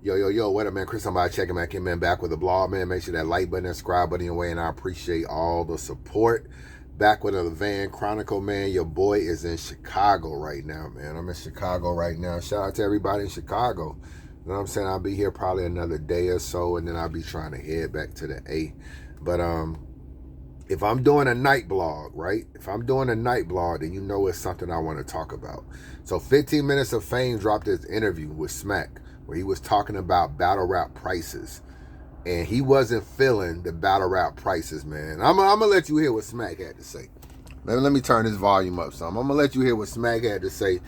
Yo, what up, man? Chris, somebody checking back in, man. Back with the blog, man. Make sure that like button and subscribe button your way, and I appreciate all the support. Back with another Van Chronicle, man. Your boy is in Chicago right now, man. I'm in Chicago right now. Shout out to everybody in Chicago. You know what I'm saying? I'll be here probably another day or so, and then I'll be trying to head back to the A. But if I'm doing a night blog, right? If I'm doing a night blog, then you know it's something I want to talk about. So 15 Minutes of Fame dropped this interview with Smack, where he was talking about battle rap prices. And he wasn't feeling the battle rap prices, man. I'm gonna let you hear what Smack had to say. Let me turn this volume up some. I'm gonna let you hear what Smack had to say,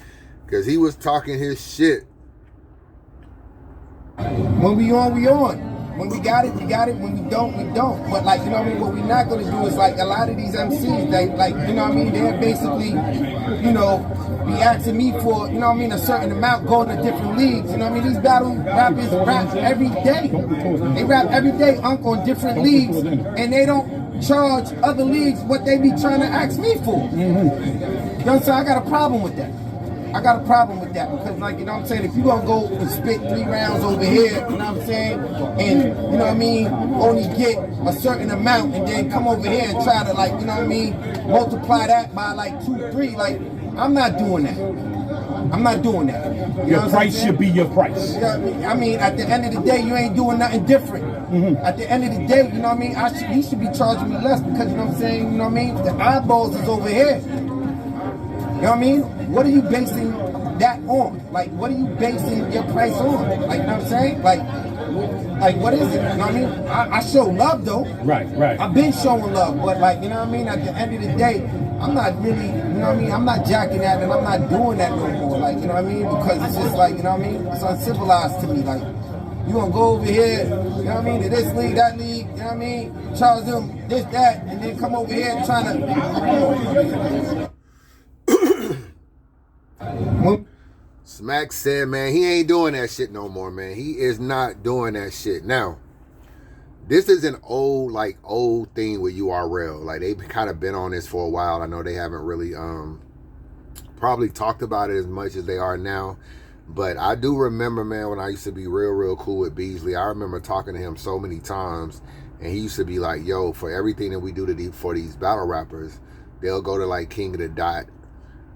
because he was talking his shit. When we on, we on. When we got it, we got it. When we don't, we don't. But like, you know what I mean? What we're not gonna do is like a lot of these MCs, they like, you know what I mean? They're basically, you know, be asking me for, you know what I mean, a certain amount going to different leagues. You know what I mean? These battle rappers rap every day. They rap every day, on different leagues, and they don't charge other leagues what they be trying to ask me for. You know what I'm saying? I got a problem with that. I got a problem with that because, like, you know what I'm saying, if you gonna go and spit 3 rounds over here, you know what I'm saying, and, you know what I mean, only get a certain amount and then come over here and try to, like, you know what I mean, multiply that by, like, 2, 3, like, I'm not doing that. I'm not doing that. You your price should be your price. You know what I mean? I mean, at the end of the day, you ain't doing nothing different. At the end of the day, you know what I mean, you should be charging me less because, you know what I'm saying, you know what I mean, the eyeballs is over here. You know what I mean? What are you basing that on? Like, what are you basing your price on? Like, you know what I'm saying? Like what is it? You know what I mean? I show love, though. Right. I've been showing love, but, like, you know what I mean? At the end of the day, I'm not really, you know what I mean? I'm not jacking that, and I'm not doing that no more. Like, you know what I mean? Because it's just like, you know what I mean? It's uncivilized to me. Like, you gonna go over here, you know what I mean, to this league, that league, you know what I mean? Charge them this, that, and then come over here trying to... Smack said, man, he ain't doing that shit no more, man. He is not doing that shit. Now, this is an old thing with URL. Like, they've kind of been on this for a while. I know they haven't really probably talked about it as much as they are now. But I do remember, man, when I used to be real cool with Beasley, I remember talking to him so many times, and he used to be like, yo, for everything that we do for these battle rappers, they'll go to, like, King of the Dot,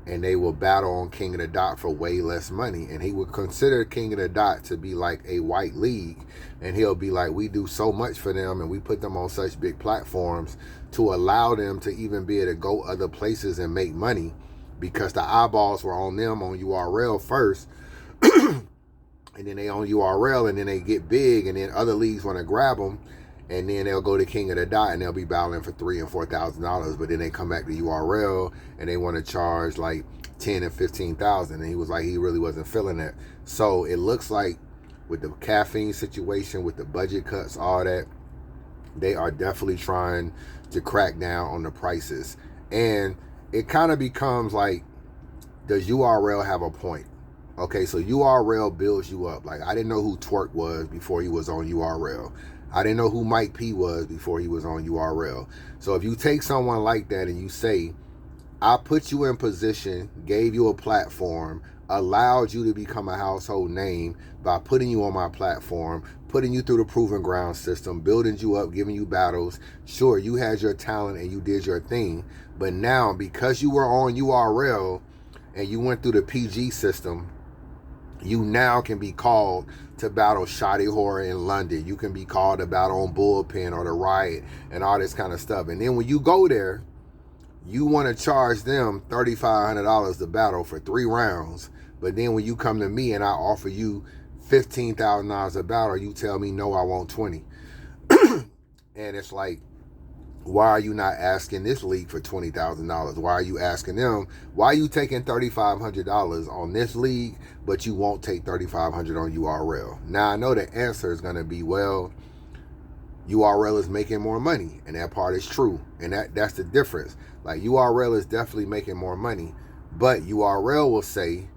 and they will battle on King of the Dot for way less money. And he would consider King of the Dot to be like a white league. And he'll be like, we do so much for them, and we put them on such big platforms to allow them to even be able to go other places and make money, because the eyeballs were on them on URL first. And then they on URL, and then they get big, and then other leagues want to grab them. And then they'll go to King of the Dot, and they'll be battling for $3,000 and $4,000. But then they come back to URL, and they want to charge like $10,000 and $15,000. And he was like, he really wasn't feeling that. So it looks like with the caffeine situation, with the budget cuts, all that, they are definitely trying to crack down on the prices. And it kind of becomes like, does URL have a point? Okay, so URL builds you up. Like, I didn't know who Twerk was before he was on URL. I didn't know who Mike P was before he was on URL. So if you take someone like that and you say, I put you in position, gave you a platform, allowed you to become a household name by putting you on my platform, putting you through the Proven Ground system, building you up, giving you battles. Sure, you had your talent and you did your thing. But now, because you were on URL and you went through the PG system, you now can be called to battle Shoddy Horror in London. You can be called to battle on Bullpen or the Riot and all this kind of stuff. And then when you go there, you want to charge them $3,500 to battle for 3 rounds. But then when you come to me and I offer you $15,000 a battle, you tell me, no, I want 20. And it's like, why are you not asking this league for $20,000? Why are you asking them? Why are you taking $3,500 on this league, but you won't take $3,500 on URL? Now, I know the answer is going to be, well, URL is making more money, and that part is true. And that's the difference. Like, URL is definitely making more money, but URL will say,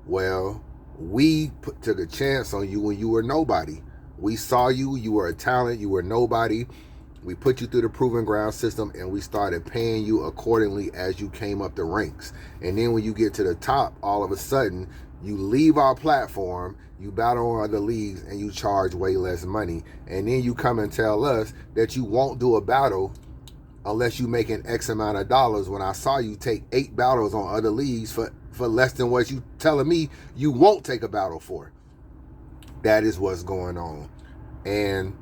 well, we took a chance on you when you were nobody. We saw you, you were a talent, you were nobody. We put you through the Proven Ground system, and we started paying you accordingly as you came up the ranks. And then when you get to the top, all of a sudden, You leave our platform, you battle on other leagues, and you charge way less money. And then you come and tell us that you won't do a battle unless you making X amount of dollars, when I saw you take 8 battles on other leagues for less than what you telling me you won't take a battle for. That is what's going on. And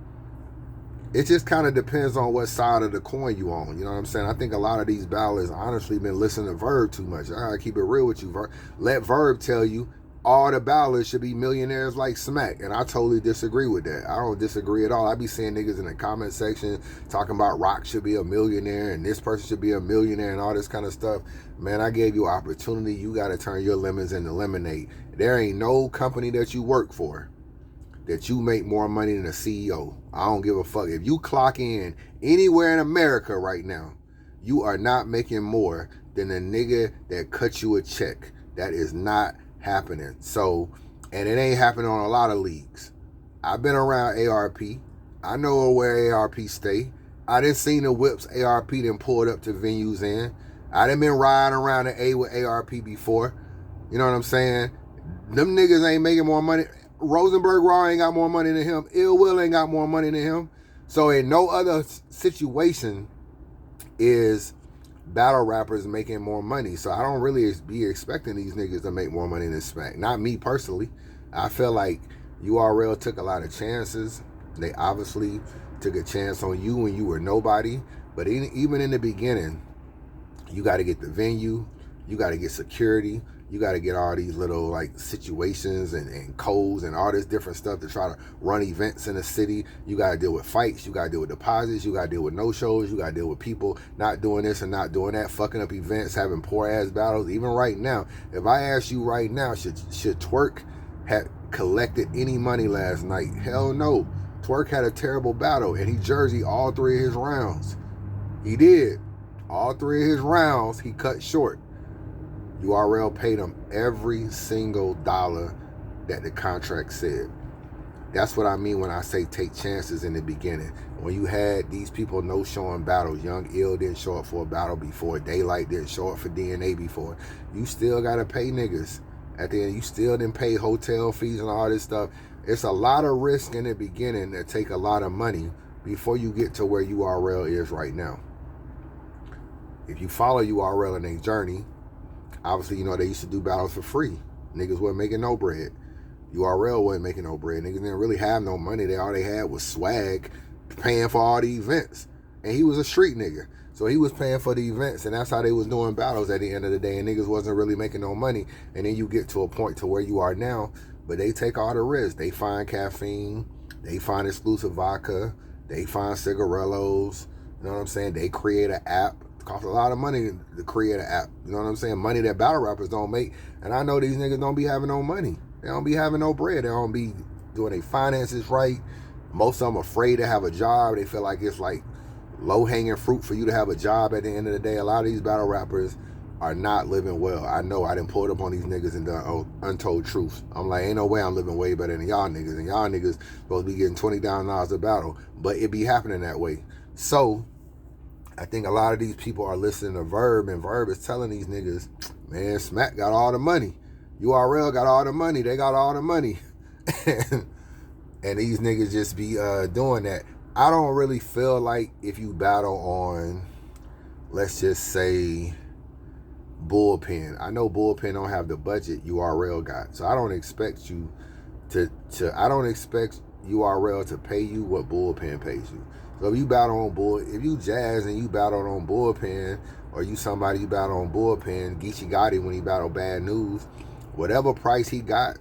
it just kind of depends on what side of the coin you on. You know what I'm saying? I think a lot of these battlers honestly been listening to Verb too much. I gotta keep it real with you, Verb. Let Verb tell you all the battlers should be millionaires like Smack. And I totally disagree with that. I don't disagree at all. I be seeing niggas in the comment section talking about Rock should be a millionaire and this person should be a millionaire and all this kind of stuff. Man, I gave you opportunity. You got to turn your lemons into lemonade. There ain't no company that you work for that you make more money than a CEO. I don't give a fuck. If you clock in anywhere in America right now, you are not making more than a nigga that cut you a check. That is not happening. So, and it ain't happening on a lot of leagues. I've been around ARP. I know where ARP stay. I done seen the whips ARP done pulled up to venues in. I done been riding around the A with ARP before. You know what I'm saying? Them niggas ain't making more money. Rosenberg Raw ain't got more money than him. Ill Will ain't got more money than him. So in no other situation is battle rappers making more money. So I don't really be expecting these niggas to make more money than Smack. Not me personally. I feel like URL took a lot of chances. They obviously took a chance on you when you were nobody. But even in the beginning, you got to get the venue. You got to get security. You got to get all these little like situations and codes and all this different stuff to try to run events in the city. You got to deal with fights. You got to deal with deposits. You got to deal with no-shows. You got to deal with people not doing this and not doing that, fucking up events, having poor-ass battles. Even right now, if I ask you right now, should Twerk have collected any money last night? Hell no. Twerk had a terrible battle, and he jerseyed all 3 of his rounds. He did. All 3 of his rounds, he cut short. URL paid him every single dollar that the contract said. That's what I mean when I say take chances in the beginning. When you had these people no-showing battles, Young Ill didn't show up for a battle before, Daylight didn't show up for DNA before, you still got to pay niggas. At the end, you still didn't pay hotel fees and all this stuff. It's a lot of risk in the beginning that take a lot of money before you get to where URL is right now. If you follow URL in their journey, obviously, you know, they used to do battles for free. Niggas wasn't making no bread. URL wasn't making no bread. Niggas didn't really have no money. All they had was swag, paying for all the events. And he was a street nigga. So he was paying for the events, and that's how they was doing battles at the end of the day. And niggas wasn't really making no money. And then you get to a point to where you are now, but they take all the risks. They find caffeine. They find exclusive vodka. They find cigarillos. You know what I'm saying? They create an app. It costs a lot of money to create an app. You know what I'm saying? Money that battle rappers don't make. And I know these niggas don't be having no money. They don't be having no bread. They don't be doing their finances right. Most of them afraid to have a job. They feel like it's like low-hanging fruit for you to have a job at the end of the day. A lot of these battle rappers are not living well. I know. I done pulled up on these niggas and done untold truth. I'm like, ain't no way I'm living way better than y'all niggas. And y'all niggas supposed to be getting $20,000 a battle. But it be happening that way. So I think a lot of these people are listening to Verb, and Verb is telling these niggas, man, Smack got all the money. URL got all the money. They got all the money. And these niggas just be doing that. I don't really feel like if you battle on, let's just say, Bullpen. I know Bullpen don't have the budget URL got. So I don't expect you I don't expect URL to pay you what Bullpen pays you. So if you battle on if you Jazz and you battle on Bullpen, or you somebody you battle on Bullpen, Geechee Gotti when he battled Bad News, whatever price he got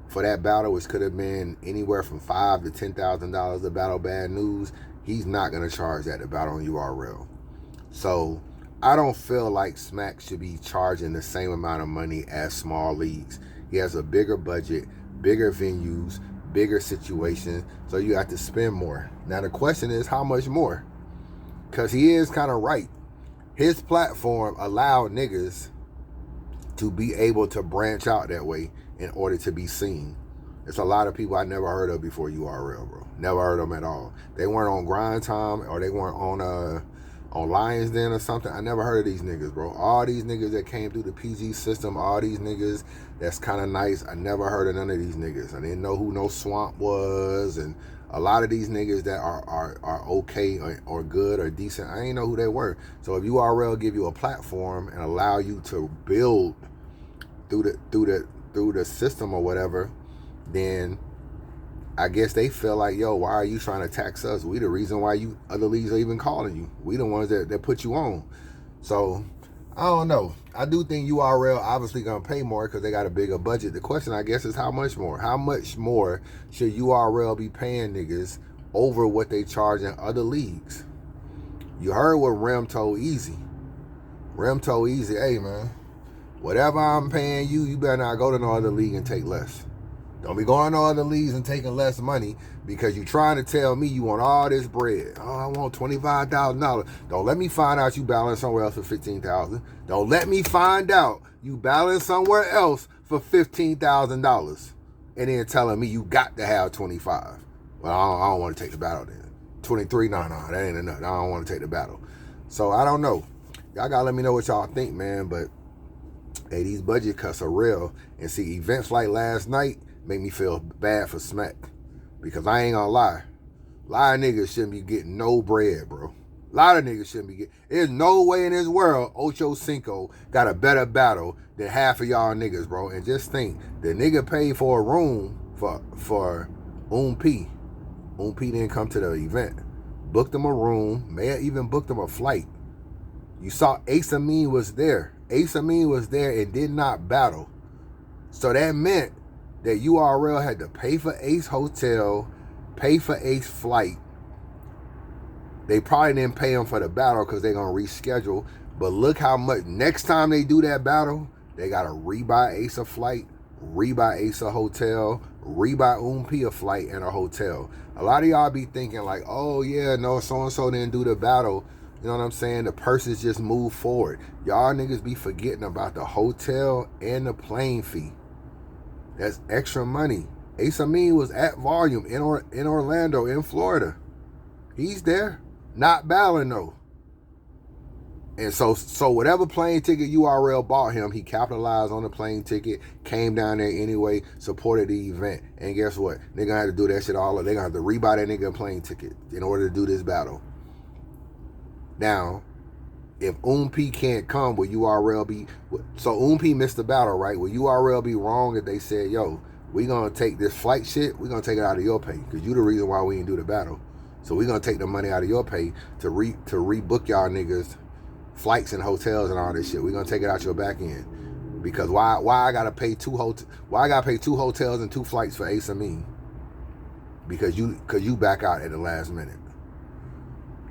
for that battle, which could have been anywhere from $5,000 to $10,000 to battle Bad News, he's not gonna charge that to battle on URL. So I don't feel like Smack should be charging the same amount of money as small leagues. He has a bigger budget, bigger venues, bigger situation, so you have to spend more. Now the question is, how much more? Because he is kind of right. His platform allowed niggas to be able to branch out that way in order to be seen. It's a lot of people I never heard of before URL, bro. Never heard of them at all. They weren't on Grind Time, or they weren't on on Lions Den or something. I never heard of these niggas, bro. All these niggas that came through the PG system, all these niggas that's kind of nice, I never heard of none of these niggas. I didn't know who No Swamp was, and a lot of these niggas that are okay or good or decent, I ain't know who they were. So if URL give you a platform and allow you to build through the system or whatever, then I guess they feel like, yo, why are you trying to tax us? We the reason why you other leagues are even calling you. We the ones that put you on. So I don't know. I do think URL obviously gonna pay more because they got a bigger budget. The question, I guess, is how much more? How much more should URL be paying niggas over what they charge in other leagues? You heard what Rem told Easy. Rem told Easy, hey man, whatever I'm paying you, you better not go to no other league and take less. Don't be going to other leagues and taking less money because you're trying to tell me you want all this bread. Oh, I want $25,000. Don't let me find out you balance somewhere else for $15,000. Don't let me find out you balance somewhere else for $15,000 and then telling me you got to have 25. Well, I don't want to take the battle then. 23, no, that ain't enough. I don't want to take the battle. So I don't know. Y'all gotta let me know what y'all think, man. But hey, these budget cuts are real. And see, events like last night make me feel bad for Smack. Because I ain't gonna lie. A lot of niggas shouldn't be getting no bread, bro. A lot of niggas shouldn't be getting... There's no way in this world Ocho Cinco got a better battle than half of y'all niggas, bro. And just think, the nigga paid for a room for P. P didn't come to the event. Booked him a room. May have even booked him a flight. You saw Ace Amin was there. Ace Amin was there and did not battle. So that meant that URL had to pay for Ace hotel, pay for Ace flight. They probably didn't pay him for the battle because they're going to reschedule. But look how much, next time they do that battle, they got to rebuy Ace a flight, rebuy Ace a hotel, rebuy P a flight and a hotel. A lot of y'all be thinking like, oh yeah, no, so-and-so didn't do the battle. You know what I'm saying? The purses just move forward. Y'all niggas be forgetting about the hotel and the plane fee. That's extra money. Ace Amin was at Volume in Orlando, in Florida. He's there. Not battling though. And so whatever plane ticket URL bought him, he capitalized on the plane ticket, came down there anyway, supported the event. And guess what? They're going to have to do that shit all over. They're going to have to rebuy that nigga a plane ticket in order to do this battle. Now, if P can't come, will URL be... So P missed the battle, right? Will URL be wrong if they said, yo, we going to take this flight shit, we're going to take it out of your pay because you the reason why we didn't do the battle. So we're going to take the money out of your pay to rebook y'all niggas flights and hotels and all this shit. We're going to take it out your back end. Because why I got to pay two hotels and 2 flights for Ace Amin? Because you back out at the last minute.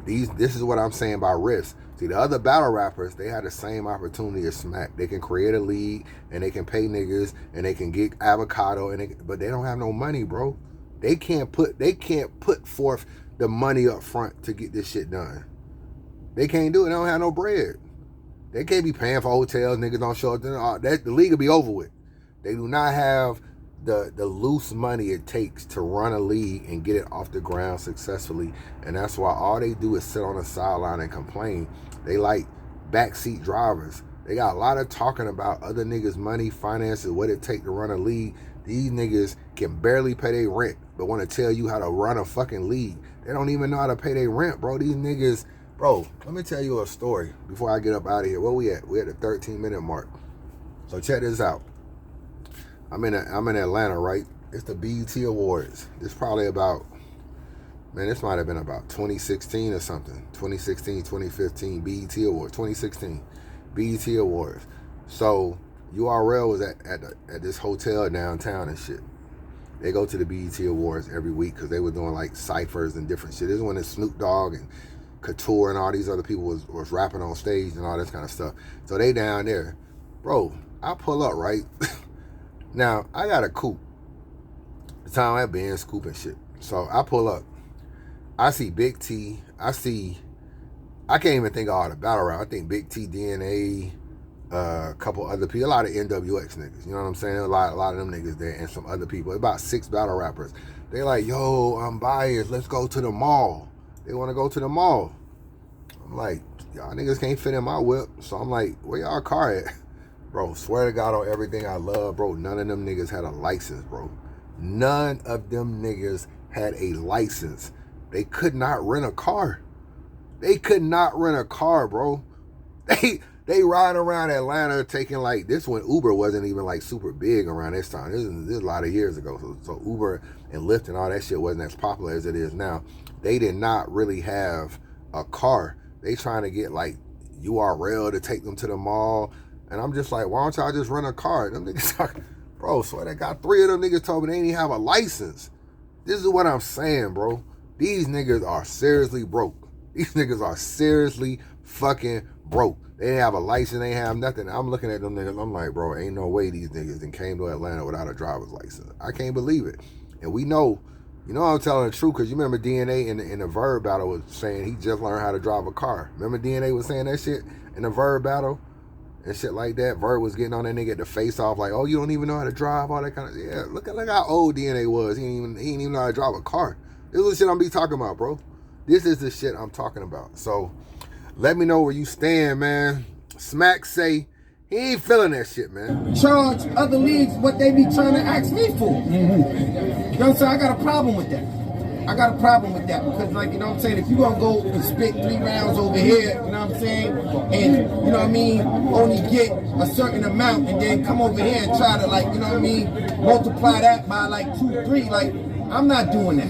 This is what I'm saying about risk. See, the other battle rappers, they had the same opportunity as Smack. They can create a league, and they can pay niggas, and they can get avocado, but they don't have no money, bro. They can't put forth the money up front to get this shit done. They can't do it. They don't have no bread. They can't be paying for hotels. Niggas don't show up. The league will be over with. They do not have the loose money it takes to run a league and get it off the ground successfully. And that's why all they do is sit on the sideline and complain. They like backseat drivers. They got a lot of talking about other niggas' money, finances, what it take to run a league. These niggas can barely pay their rent, but want to tell you how to run a fucking league. They don't even know how to pay their rent, bro. These niggas, bro, let me tell you a story before I get up out of here. Where we at? We at the 13-minute mark. So check this out. I'm in Atlanta, right? It's the BET Awards. It's probably about, man, this might have been about 2016 or something. 2016, 2015, BET Awards. 2016, BET Awards. So URL was at this hotel downtown and shit. They go to the BET Awards every week because they were doing like ciphers and different shit. This is when Snoop Dogg and Couture and all these other people was rapping on stage and all this kind of stuff. So they down there. Bro, I pull up, right? Now, I got a coupe. The time I been scooping shit. So I pull up. I see Big T. I can't even think of all the battle rap. I think Big T, DNA, a couple other people, a lot of NWX niggas. You know what I'm saying? A lot of them niggas there and some other people. About 6 battle rappers. They like, yo, I'm biased. Let's go to the mall. They want to go to the mall. I'm like, y'all niggas can't fit in my whip. So I'm like, where y'all car at? Bro, swear to God on everything I love, bro, none of them niggas had a license, bro. None of them niggas had a license. They could not rent a car. They could not rent a car, bro. They ride around Atlanta taking like, this when Uber wasn't even like super big around this time. This is a lot of years ago. So Uber and Lyft and all that shit wasn't as popular as it is now. They did not really have a car. They trying to get like URL to take them to the mall. And I'm just like, why don't y'all just rent a car? Them niggas talking, bro, so they got 3 of them niggas told me they didn't even have a license. This is what I'm saying, bro. These niggas are seriously broke. These niggas are seriously fucking broke. They didn't have a license, they didn't have nothing. I'm looking at them niggas, I'm like, bro, ain't no way these niggas then came to Atlanta without a driver's license. I can't believe it. And we know, you know I'm telling the truth, because you remember DNA in the Verb battle was saying he just learned how to drive a car. Remember DNA was saying that shit in the Verb battle? And shit like that. Verb was getting on that nigga at the face off like, oh, you don't even know how to drive, all that kind of, yeah, look how old DNA was. He didn't even know how to drive a car. This is the shit I'm be talking about, bro. This is the shit I'm talking about. So let me know where you stand, man. Smack say he ain't feeling that shit, man. Charge other leagues what they be trying to ask me for. You know what I'm saying? I got a problem with that. I got a problem with that because, like, you know what I'm saying, if you gonna go and spit 3 rounds over here, you know what I'm saying, and, you know what I mean, only get a certain amount and then come over here and try to, like, you know what I mean, multiply that by, like, 2, 3, like, I'm not doing that.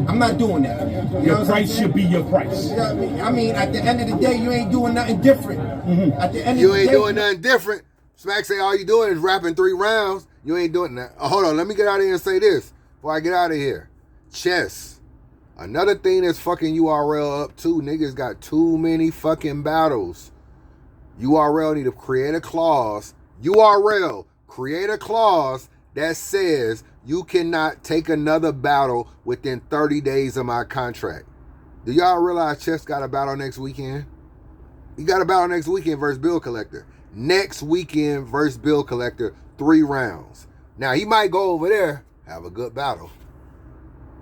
I'm not doing that. Your price should be your price. You know what I mean? I mean, at the end of the day, you ain't doing nothing different. At the end You of the ain't day, doing nothing different. Smack say all you doing is rapping 3 rounds. You ain't doing that. Hold on, let me get out of here and say this before I get out of here. Chess. Another thing that's fucking URL up too, niggas got too many fucking battles. URL need to create a clause. URL, create a clause that says you cannot take another battle within 30 days of my contract. Do y'all realize Chess got a battle next weekend? He got a battle next weekend versus Bill Collector. Next weekend versus Bill Collector, 3 rounds. Now, he might go over there, have a good battle.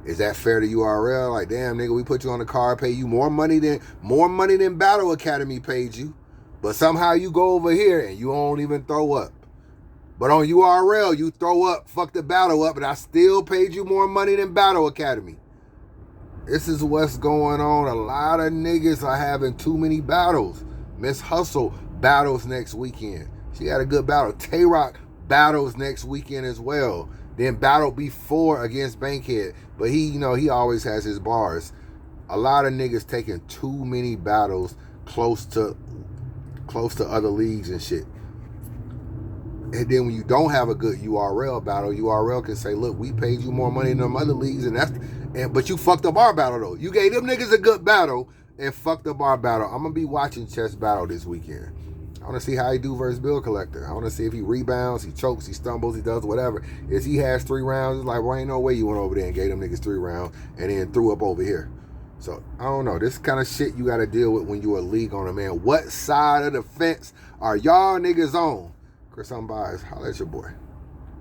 Is that fair to URL? Like, damn, nigga, we put you on the card, pay you more money than Battle Academy paid you. But somehow you go over here and you don't even throw up. But on URL, you throw up, fuck the battle up, and I still paid you more money than Battle Academy. This is what's going on. A lot of niggas are having too many battles. Miss Hustle battles next weekend. She had a good battle. Tay-Rock battles next weekend as well. Then battle before against Bankhead. But he, you know, he always has his bars. A lot of niggas taking too many battles close to other leagues and shit. And then when you don't have a good URL battle, URL can say, look, we paid you more money than them other leagues, but you fucked up our battle though. You gave them niggas a good battle and fucked up our battle. I'm gonna be watching Chess battle this weekend. I want to see how he do versus Bill Collector. I want to see if he rebounds, he chokes, he stumbles, he does whatever. If he has 3 rounds, it's like, well, ain't no way you went over there and gave them niggas 3 rounds and then threw up over here. So, I don't know. This kind of shit you got to deal with when you're a league owner, man. What side of the fence are y'all niggas on? Chris, I'm biased. Holla at your boy.